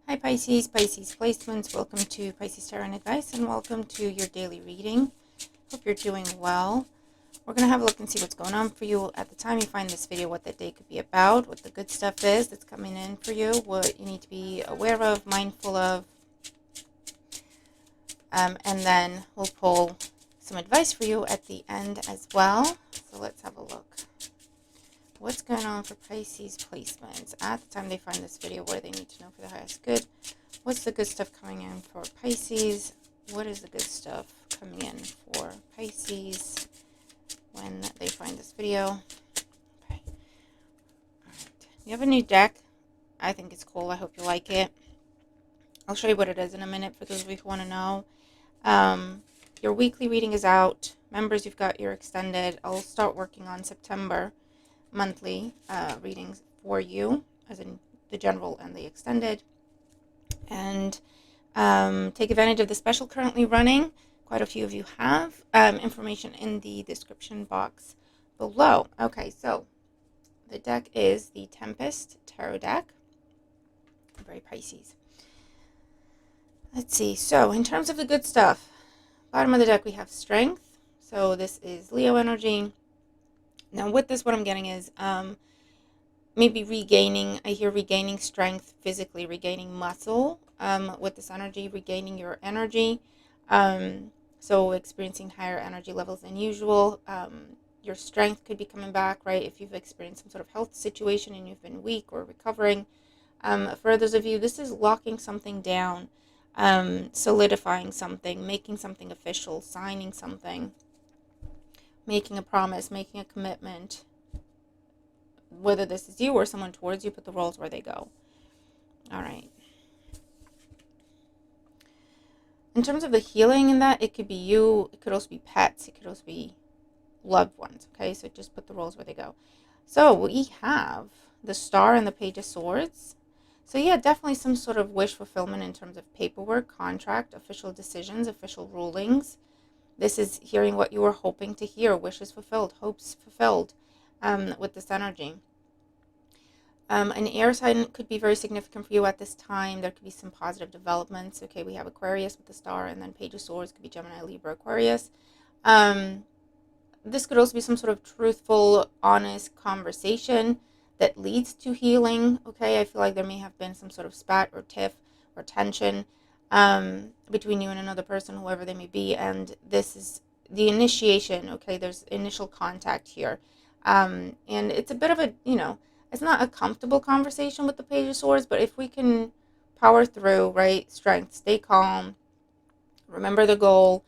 Hi Pisces, Pisces placements. Welcome to Pisces Tarot and Advice and welcome to your daily reading. Hope you're doing well. We're going to have a look and see what's going on for you at the time you find this video, what the day could be about, what the good stuff is that's coming in for you, what you need to be aware of, mindful of, and then we'll pull some advice for you at the end as well. So let's have a look. What's going on for Pisces placements at the time they find this video? What do they need to know for the highest good? What's the good stuff coming in for Pisces? What is the good stuff coming in for Pisces when they find this video? Okay. All right. You have a new deck. I think it's cool. I hope you like it. I'll show you what it is in a minute for those of you who want to know. Your weekly reading is out. Members, you've got your extended. I'll start working on September monthly readings for you, as in the general and the extended, and take advantage of the special currently running. Quite a few of you have information in the description box below. Okay, so the deck is the Tempest Tarot deck. Very Pisces. Let's see. So in terms of the good stuff, bottom of the deck we have Strength. So this is Leo energy. Now with this, what I'm getting is maybe regaining, I hear regaining strength physically, regaining muscle with this energy, regaining your energy. So experiencing higher energy levels than usual. Your strength could be coming back, right? If you've experienced some sort of health situation and you've been weak or recovering. For those of you, this is locking something down, solidifying something, making something official, signing something, making a promise, making a commitment. Whether this is you or someone towards you, put the roles where they go. All right. In terms of the healing in that, it could be you. It could also be pets. It could also be loved ones. Okay, so just put the roles where they go. So we have the Star and the Page of Swords. So yeah, definitely some sort of wish fulfillment in terms of paperwork, contract, official decisions, official rulings. This is hearing what you were hoping to hear. Wishes fulfilled, hopes fulfilled with this energy. An air sign could be very significant for you at this time. There could be some positive developments. Okay, we have Aquarius with the Star, and then Page of Swords could be Gemini, Libra, Aquarius. This could also be some sort of truthful, honest conversation that leads to healing. Okay, I feel like there may have been some sort of spat or tiff or tension between you and another person, whoever they may be, and this is the initiation. Okay, there's initial contact here, and it's a bit of a, it's not a comfortable conversation with the Page of Swords, but if we can power through, right, strength, stay calm, remember the goal,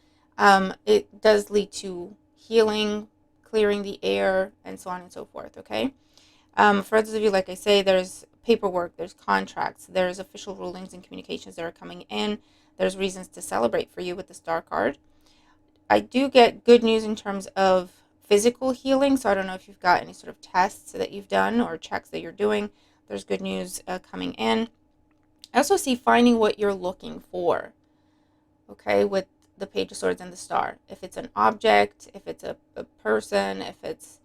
it does lead to healing, clearing the air, and so on and so forth. Okay, for those of you, like I say, there's paperwork, there's contracts, there's official rulings and communications that are coming in. There's reasons to celebrate for you with the Star card. I do get good news in terms of physical healing, so I don't know if you've got any sort of tests that you've done or checks that you're doing. There's good news coming in. I also see finding what you're looking for, okay, with the Page of Swords and the Star. If it's an object, if it's a person, if it's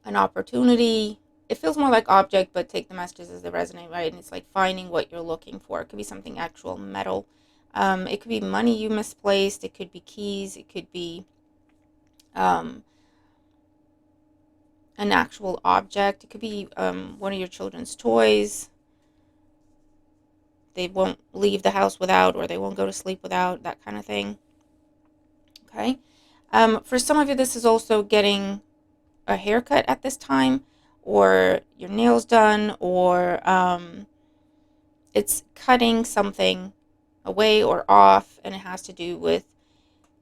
an opportunity. It feels more like object, but take the messages as they resonate, right? And it's like finding what you're looking for. It could be something actual, metal. It could be money you misplaced. It could be keys. It could be an actual object. It could be one of your children's toys. They won't leave the house without, or they won't go to sleep without, that kind of thing. Okay. For some of you, this is also getting a haircut at this time, or your nails done, or it's cutting something away or off, and it has to do with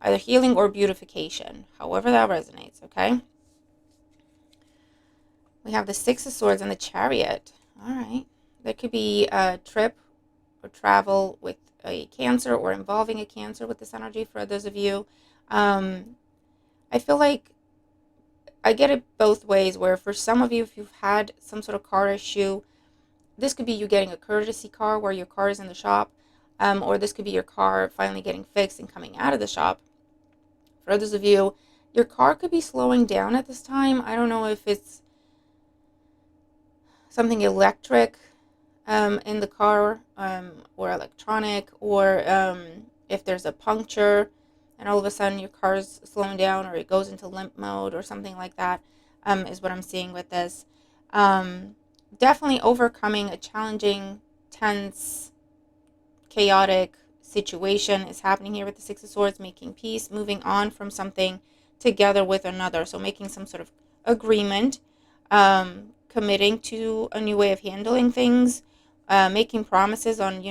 either healing or beautification, however that resonates. Okay, we have the Six of Swords and the Chariot. All right, there could be a trip or travel with a Cancer, or involving a Cancer with this energy for those of you. I feel like I get it both ways, where for some of you, if you've had some sort of car issue, this could be you getting a courtesy car where your car is in the shop, or this could be your car finally getting fixed and coming out of the shop. For others of you, your car could be slowing down at this time. I don't know if it's something electric, in the car, or electronic, or if there's a puncture and all of a sudden your car's slowing down or it goes into limp mode or something like that, is what I'm seeing with this. Um, Definitely overcoming a challenging, tense, chaotic situation is happening here with the Six of Swords, making peace, moving on from something together with another. So making some sort of agreement, committing to a new way of handling things, making promises on,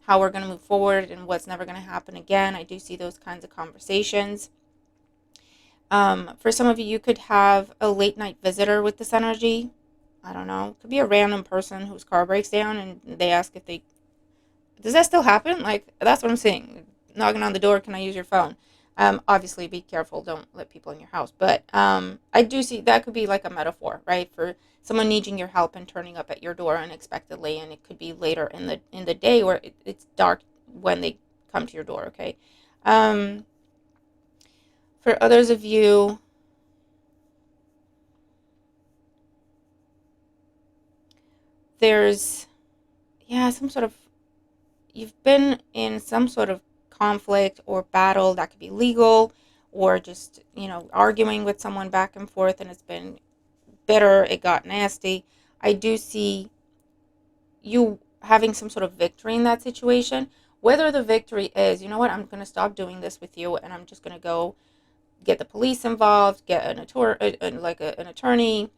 how we're gonna move forward and what's never gonna happen again. I do see those kinds of conversations. For some of you, you could have a late night visitor with this energy. I don't know. It could be a random person whose car breaks down and they ask if they, does that still happen? Like, that's what I'm saying. Knocking on the door, can I use your phone? Obviously, be careful. Don't let people in your house. But I do see that could be like a metaphor, right? For someone needing your help and turning up at your door unexpectedly, and it could be later in the day where it's dark when they come to your door. Okay. Um, for others of you, there's, yeah, some sort of, you've been in some sort of conflict or battle that could be legal, or just, arguing with someone back and forth, and it's been bitter, it got nasty. I do see you having some sort of victory in that situation. Whether the victory is, you know what, I'm going to stop doing this with you and I'm just going to go get the police involved, get an attorney, an attorney,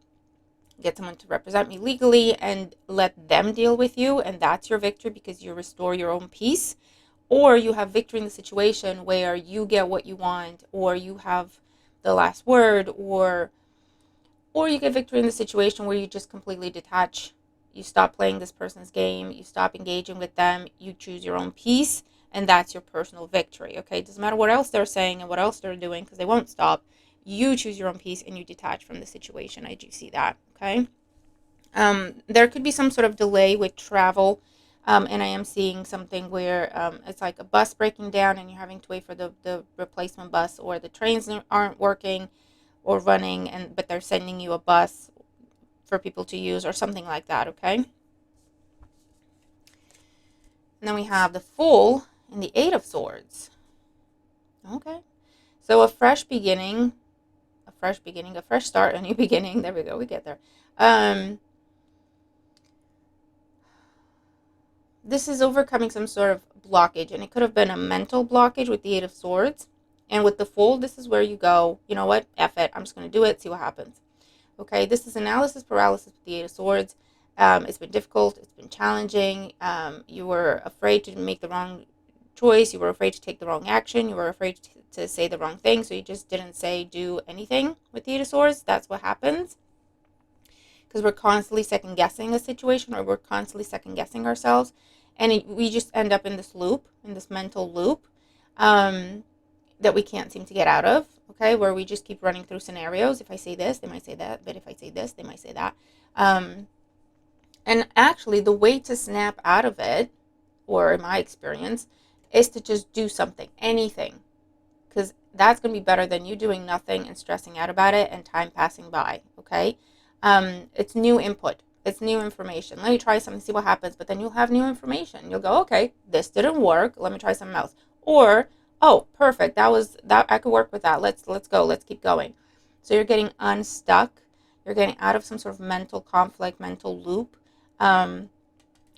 get someone to represent me legally and let them deal with you, and that's your victory because you restore your own peace. Or you have victory in the situation where you get what you want, or you have the last word, or you get victory in the situation where you just completely detach. You stop playing this person's game, you stop engaging with them, you choose your own peace, and that's your personal victory. Okay, it doesn't matter what else they're saying and what else they're doing because they won't stop. You choose your own peace and you detach from the situation. I do see that. Okay. There could be some sort of delay with travel, and I am seeing something where it's like a bus breaking down and you're having to wait for the replacement bus, or the trains aren't working or running, and but they're sending you a bus for people to use or something like that. Okay. And then we have the Fool and the Eight of Swords. Okay. So a fresh beginning, a fresh start, a new beginning. There we go. We get there. This is overcoming some sort of blockage, and it could have been a mental blockage with the Eight of Swords. And with the Fool, this is where you go, you know what, F it, I'm just going to do it, see what happens. Okay, this is analysis paralysis with the Eight of Swords. It's been difficult, it's been challenging. You were afraid to make the wrong choice, you were afraid to take the wrong action, you were afraid to say the wrong thing, so you just didn't say, do anything with the Eight of Swords. That's what happens. Because we're constantly second guessing a situation, or we're constantly second guessing ourselves, and we just end up in this loop, in this mental loop, that we can't seem to get out of. Okay, where we just keep running through scenarios. If I say this, they might say that, but if I say this, they might say that. And actually, the way to snap out of it, or in my experience, is to just do something, anything, because that's going to be better than you doing nothing and stressing out about it and time passing by. Okay. It's new input, it's new information. Let me try something, see what happens. But then you'll have new information, you'll go, okay, this didn't work, let me try something else. Or, oh, perfect, that was that, I could work with that, let's go, let's keep going. So you're getting unstuck, you're getting out of some sort of mental conflict, mental loop,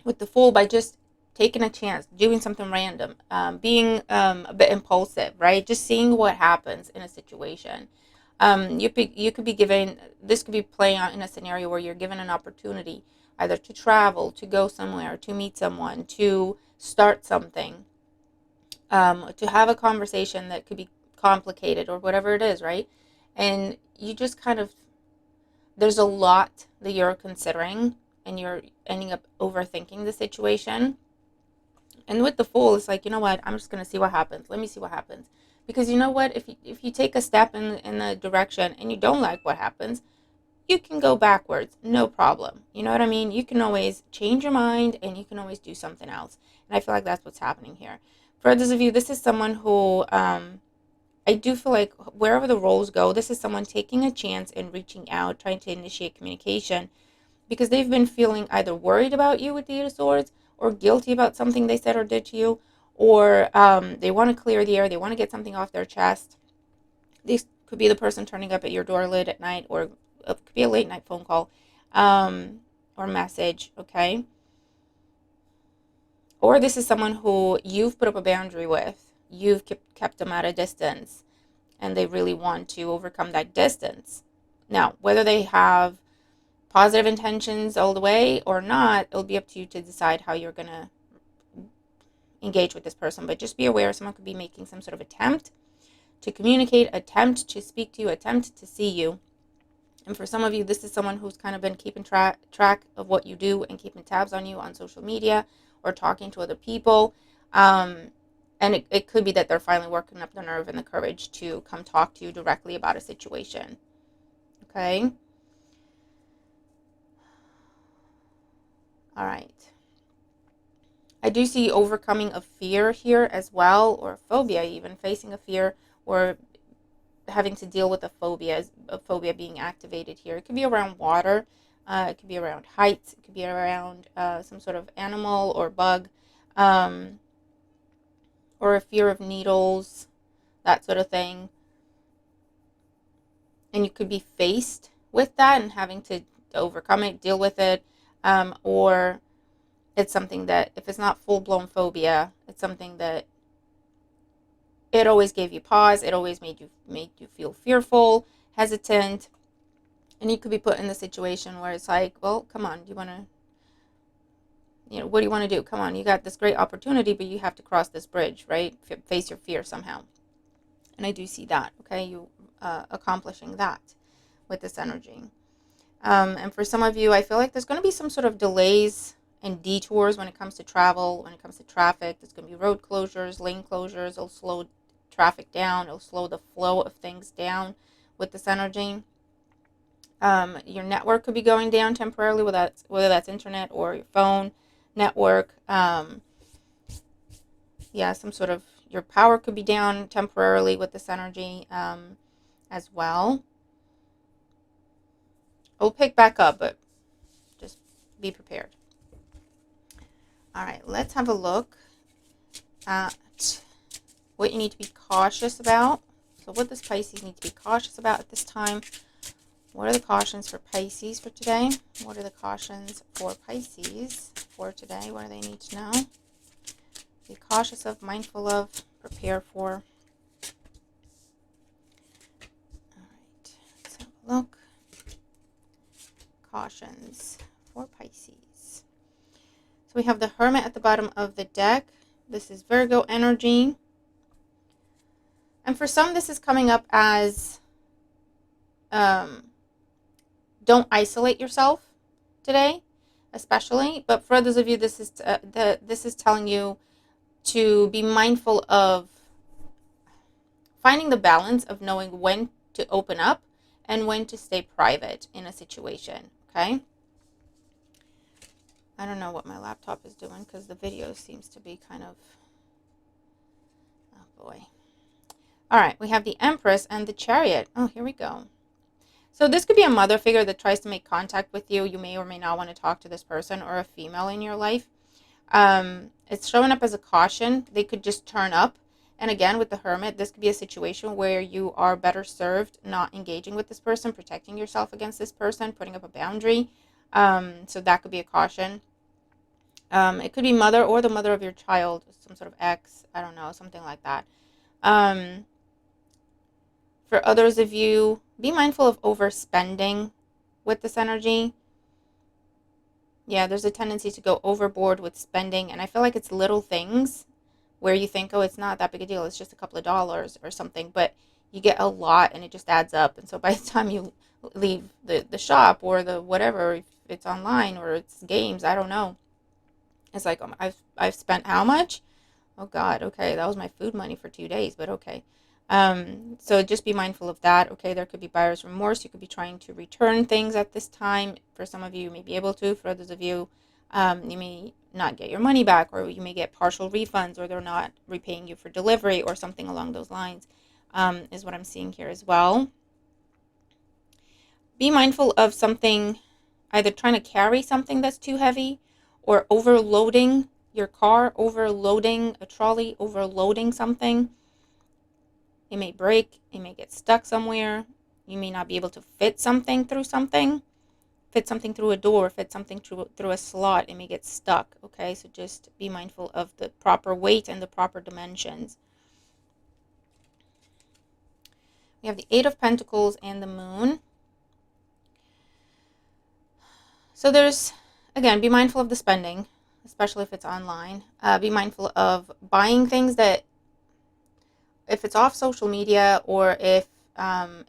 with the Fool, by just taking a chance, doing something random, being a bit impulsive, right? Just seeing what happens in a situation. You could be given, this could be playing out in a scenario where you're given an opportunity either to travel, to go somewhere, to meet someone, to start something, to have a conversation that could be complicated or whatever it is, right? And you just kind of, there's a lot that you're considering and you're ending up overthinking the situation. And with the Fool, it's like, you know what, I'm just going to see what happens. Let me see what happens. Because you know what, if you take a step in a direction and you don't like what happens, you can go backwards, no problem. You know what I mean? You can always change your mind and you can always do something else. And I feel like that's what's happening here. For those of you, this is someone who, I do feel like wherever the roles go, this is someone taking a chance and reaching out, trying to initiate communication, because they've been feeling either worried about you with the Eight of Swords, or guilty about something they said or did to you, or they want to clear the air, they want to get something off their chest. This could be the person turning up at your door late at night, or it could be a late night phone call or message, okay? Or this is someone who you've put up a boundary with. You've kept them at a distance, and they really want to overcome that distance. Now, whether they have positive intentions all the way or not, it'll be up to you to decide how you're going to engage with this person. But just be aware, someone could be making some sort of attempt to communicate, attempt to speak to you, attempt to see you. And for some of you, this is someone who's kind of been keeping track of what you do and keeping tabs on you on social media or talking to other people. And it could be that they're finally working up the nerve and the courage to come talk to you directly about a situation. Okay? All right. I do see overcoming of fear here as well, or phobia, even facing a fear, or having to deal with a phobia being activated here. It could be around water, it could be around heights, it could be around some sort of animal or bug, or a fear of needles, that sort of thing. And you could be faced with that and having to overcome it, deal with it, or it's something that, if it's not full-blown phobia, it's something that it always gave you pause. It always made you feel fearful, hesitant, and you could be put in the situation where it's like, well, come on, do you want to, what do you want to do? Come on, you got this great opportunity, but you have to cross this bridge, right? Face your fear somehow. And I do see that, okay, you accomplishing that with this energy. And for some of you, I feel like there's going to be some sort of delays and detours when it comes to travel, when it comes to traffic. There's going to be road closures, lane closures. It'll slow traffic down. It'll slow the flow of things down with this energy. Your network could be going down temporarily, whether that's internet or your phone network. Some sort of, your power could be down temporarily with this energy as well. It'll pick back up, but just be prepared. All right, let's have a look at what you need to be cautious about. So what does Pisces need to be cautious about at this time? What are the cautions for Pisces for today? What are the cautions for Pisces for today? What do they need to know? Be cautious of, mindful of, prepare for. All right, let's have a look. Cautions for Pisces. So we have the Hermit at the bottom of the deck. This is Virgo energy. And for some, this is coming up as don't isolate yourself today, especially. But for others of you, this is telling you to be mindful of finding the balance of knowing when to open up and when to stay private in a situation, okay? I don't know what my laptop is doing because the video seems to be kind of, oh boy. All right, we have the Empress and the Chariot. Oh, here we go. So this could be a mother figure that tries to make contact with you. You may or may not want to talk to this person, or a female in your life. It's showing up as a caution. They could just turn up. And again, with the Hermit, this could be a situation where you are better served not engaging with this person, protecting yourself against this person, putting up a boundary. So that could be a caution. It could be mother or the mother of your child, some sort of ex, I don't know, something like that. For others of you, be mindful of overspending with this energy. Yeah, there's a tendency to go overboard with spending, and I feel like it's little things where you think, oh, it's not that big a deal, it's just a couple of dollars or something, but you get a lot and it just adds up. And so by the time you leave the shop or the whatever, if it's online or it's games, I don't know, it's like, I've spent how much? Oh God, okay, that was my food money for 2 days, but okay. So just be mindful of that. Okay, there could be buyer's remorse. You could be trying to return things at this time. For some of you, you may be able to. For others of you, you may not get your money back, or you may get partial refunds, or they're not repaying you for delivery, or something along those lines, is what I'm seeing here as well. Be mindful of something either trying to carry something that's too heavy, or overloading your car, overloading a trolley, overloading something. It may break, it may get stuck somewhere. You may not be able to fit something through something, fit something through a door, fit something through a slot. It may get stuck, okay? So just be mindful of the proper weight and the proper dimensions. We have the Eight of Pentacles and the Moon. So there's, again, be mindful of the spending, especially if it's online. Be mindful of buying things that, if it's off social media, or if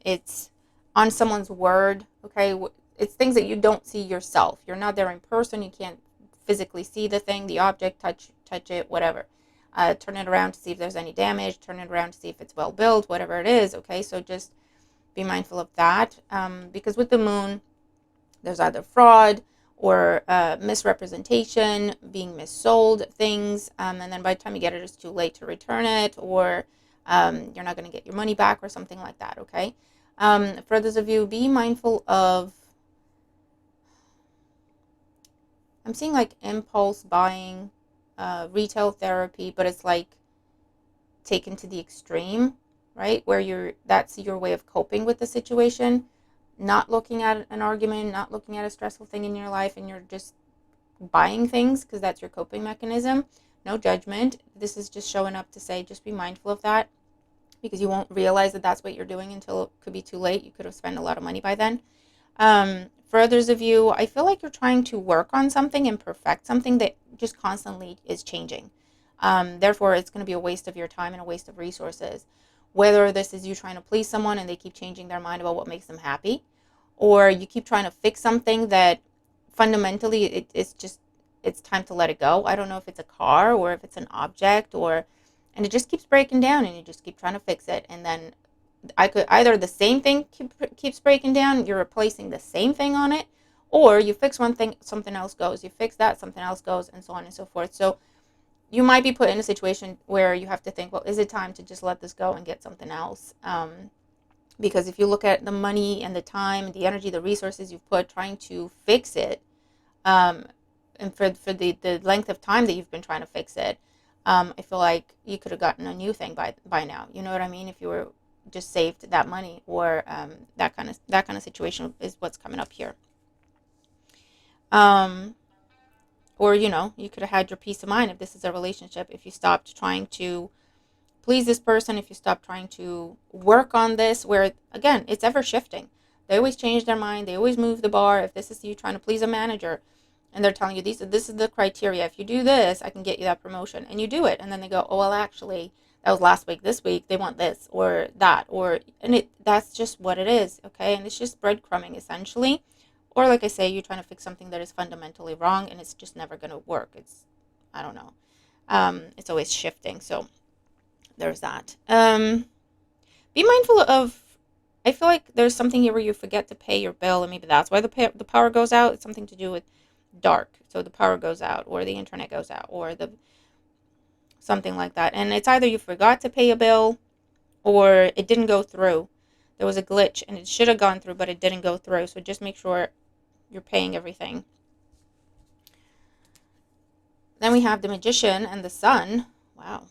it's on someone's word, okay? It's things that you don't see yourself. You're not there in person. You can't physically see the thing, the object, touch it, whatever. Turn it around to see if there's any damage. Turn it around to see if it's well built, whatever it is, okay? So just be mindful of that, because with the moon, there's either fraud or misrepresentation, being missold things, and then by the time you get it, it's too late to return it, or you're not going to get your money back or something like that, okay? For those of you, be mindful of, I'm seeing like impulse buying, retail therapy, but it's like taken to the extreme, right? Where that's your way of coping with the situation, not looking at an argument, not looking at a stressful thing in your life, and you're just buying things because that's your coping mechanism. No judgment. This is just showing up to say, just be mindful of that, because you won't realize that that's what you're doing until it could be too late. You could have spent a lot of money by then. For others of you, I feel like you're trying to work on something and perfect something that just constantly is changing. Therefore, it's going to be a waste of your time and a waste of resources. Whether this is you trying to please someone and they keep changing their mind about what makes them happy, or you keep trying to fix something that fundamentally it's time to let it go. I don't know if it's a car or if it's an object, and it just keeps breaking down, and you just keep trying to fix it, and then I could either the same thing keeps breaking down, you're replacing the same thing on it, or you fix one thing, something else goes. You fix that, something else goes, and so on and so forth. So you might be put in a situation where you have to think, well, is it time to just let this go and get something else? Because if you look at the money and the time, the energy, the resources you've put trying to fix it, and for the length of time that you've been trying to fix it, I feel like you could have gotten a new thing by now. You know what I mean? If you were just saved that money, or that kind of situation is what's coming up here. Or you could have had your peace of mind if this is a relationship. If you stopped trying to please this person, if you stop trying to work on this, where again it's ever shifting. They always change their mind, they always move the bar. If this is you trying to please a manager and they're telling you this is the criteria, if you do this I can get you that promotion, and you do it, and then they go, oh well, actually that was last week, this week they want this or that, and that's just what it is, okay? And it's just breadcrumbing essentially. Or like I say, you're trying to fix something that is fundamentally wrong and it's just never going to work. I don't know, it's always shifting. So there's that. Be mindful of, I feel like there's something here where you forget to pay your bill, and maybe that's why the power goes out. It's something to do with dark, so the power goes out, or the internet goes out, or something like that. And it's either you forgot to pay a bill, or it didn't go through. There was a glitch, and it should have gone through, but it didn't go through. So just make sure you're paying everything. Then we have the Magician and the Sun. Wow,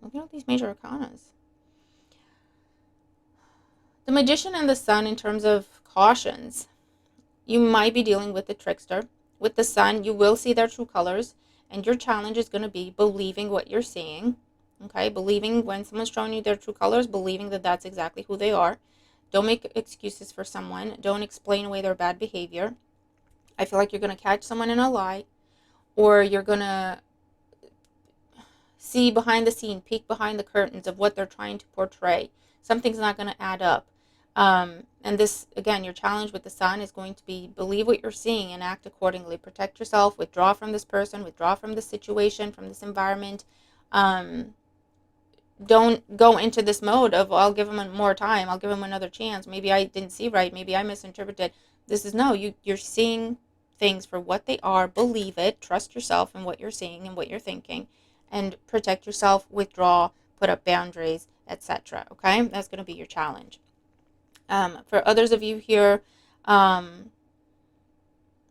look at all these major arcanas. The Magician and the Sun, in terms of cautions, you might be dealing with the trickster. With the Sun, you will see their true colors, and your challenge is going to be believing what you're seeing. Okay, believing when someone's showing you their true colors, believing that that's exactly who they are. Don't make excuses for someone. Don't explain away their bad behavior. I feel like you're going to catch someone in a lie, or you're going to see behind the scene, peek behind the curtains of what they're trying to portray. Something's not going to add up. And this, again, your challenge with the Sun is going to be believe what you're seeing and act accordingly. Protect yourself, withdraw from this person, withdraw from this situation, from this environment. Don't go into this mode of, well, I'll give them more time, I'll give them another chance, maybe I didn't see right, maybe I misinterpreted. This is no, you're seeing things for what they are. Believe it, trust yourself in what you're seeing and what you're thinking, and protect yourself, withdraw, put up boundaries, etc. Okay, that's going to be your challenge. For others of you here,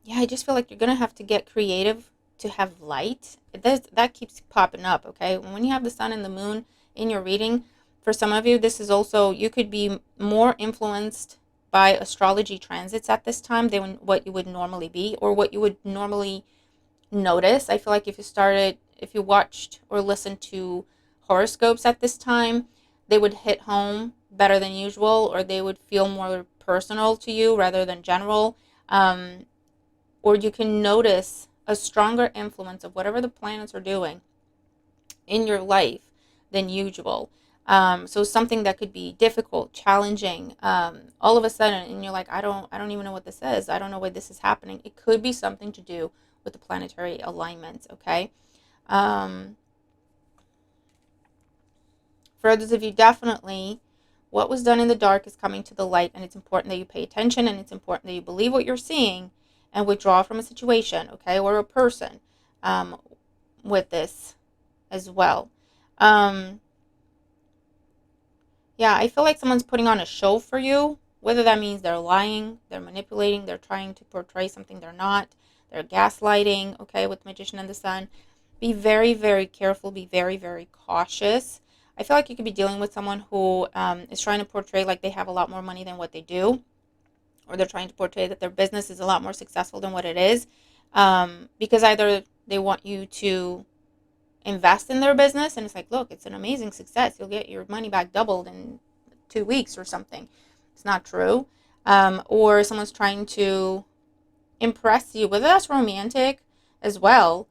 yeah, I just feel like you're gonna have to get creative to have light. That keeps popping up. Okay, when you have the sun and the moon in your reading, for some of you, this is also, you could be more influenced by astrology transits at this time than what you would normally be, or what you would normally notice. I feel like if you watched or listened to horoscopes at this time, they would hit home better than usual, or they would feel more personal to you rather than general. Um, or you can notice a stronger influence of whatever the planets are doing in your life than usual. So something that could be difficult, challenging, all of a sudden, and you're like, I don't even know what this is. I don't know why this is happening. It could be something to do with the planetary alignments. Okay. Um, for others of you, definitely, what was done in the dark is coming to the light, and it's important that you pay attention, and it's important that you believe what you're seeing and withdraw from a situation, okay, or a person, um, with this as well. Um, yeah, I feel like someone's putting on a show for you, whether that means they're lying, they're manipulating, they're trying to portray something they're not, they're gaslighting, okay, with Magician and the Sun. Be very, very careful, be very, very cautious. I feel like you could be dealing with someone who is trying to portray like they have a lot more money than what they do, or they're trying to portray that their business is a lot more successful than what it is, because either they want you to invest in their business, and it's like, look, it's an amazing success, you'll get your money back doubled in 2 weeks or something. It's not true. Or someone's trying to impress you, whether that's romantic as well,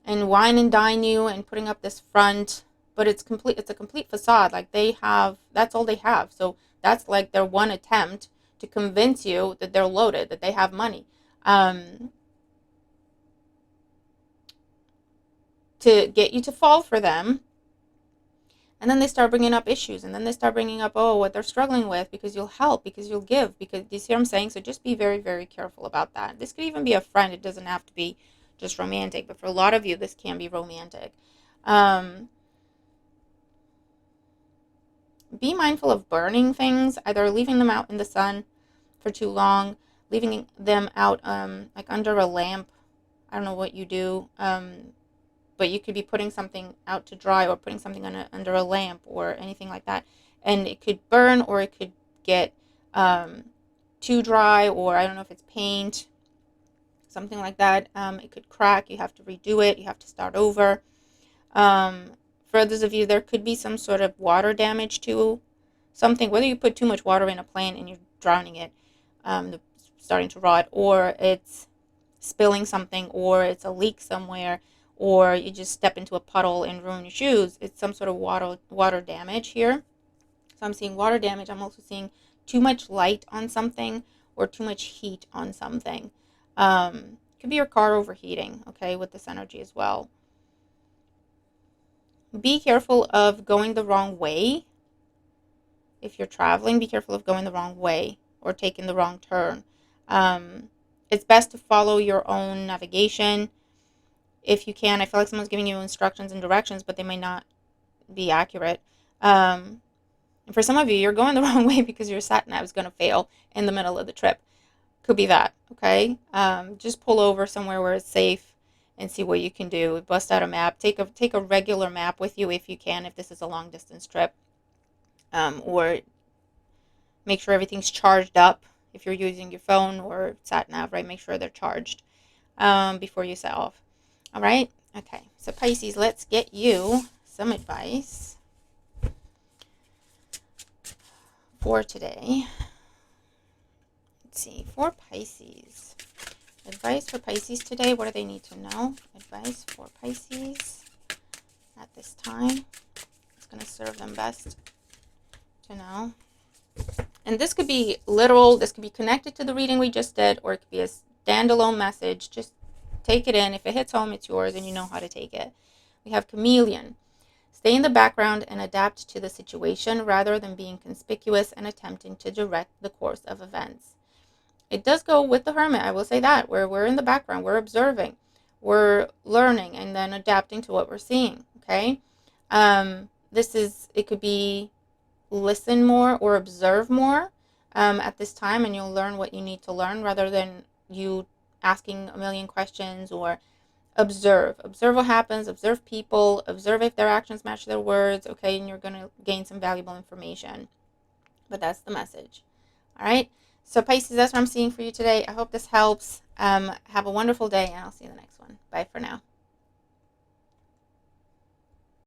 and wine and dine you and putting up this front, but it's a complete facade. Like, that's all they have. So that's like their one attempt to convince you that they're loaded, that they have money, to get you to fall for them. And then they start bringing up issues, and then they start bringing up, oh, what they're struggling with, because you'll help, because you'll give, because, you see what I'm saying? So just be very, very careful about that. This could even be a friend. It doesn't have to be just romantic, but for a lot of you, this can be romantic. um, be mindful of burning things, either leaving them out in the sun for too long, leaving them out, like under a lamp. I don't know what you do, but you could be putting something out to dry, or putting something under a lamp or anything like that, and it could burn, or it could get too dry, or I don't know if it's paint, something like that. It could crack. You have to redo it. You have to start over. Um, for others of you, there could be some sort of water damage to something, whether you put too much water in a plant and you're drowning it, starting to rot, or it's spilling something, or it's a leak somewhere, or you just step into a puddle and ruin your shoes. It's some sort of water damage here. So I'm seeing water damage. I'm also seeing too much light on something, or too much heat on something. Could be your car overheating, okay, with this energy as well. Be careful of going the wrong way. If you're traveling, be careful of going the wrong way or taking the wrong turn. It's best to follow your own navigation if you can. I feel like someone's giving you instructions and directions, but they may not be accurate. And for some of you, you're going the wrong way because your sat nav is going to fail in the middle of the trip. Could be that, okay? Just pull over somewhere where it's safe and see what you can do. Bust out a map. Take a regular map with you if you can, if this is a long distance trip. Or make sure everything's charged up if you're using your phone or sat nav, right? Make sure they're charged before you set off. All right? Okay. So Pisces, let's get you some advice for today. Let's see. For Pisces. Advice for Pisces today. What do they need to know? Advice for Pisces at this time. It's going to serve them best to know. And this could be literal. This could be connected to the reading we just did, or it could be a standalone message. Just take it in. If it hits home, it's yours, and you know how to take it. We have Chameleon. Stay in the background and adapt to the situation rather than being conspicuous and attempting to direct the course of events. It does go with the Hermit, I will say that, where we're in the background, we're observing, we're learning, and then adapting to what we're seeing, okay? It could be listen more or observe more at this time, and you'll learn what you need to learn rather than you asking a million questions, or observe what happens, observe people, observe if their actions match their words, okay, and you're going to gain some valuable information. But that's the message. All right, so Pisces, that's what I'm seeing for you today. I hope this helps. Have a wonderful day, and I'll see you in the next one. Bye for now.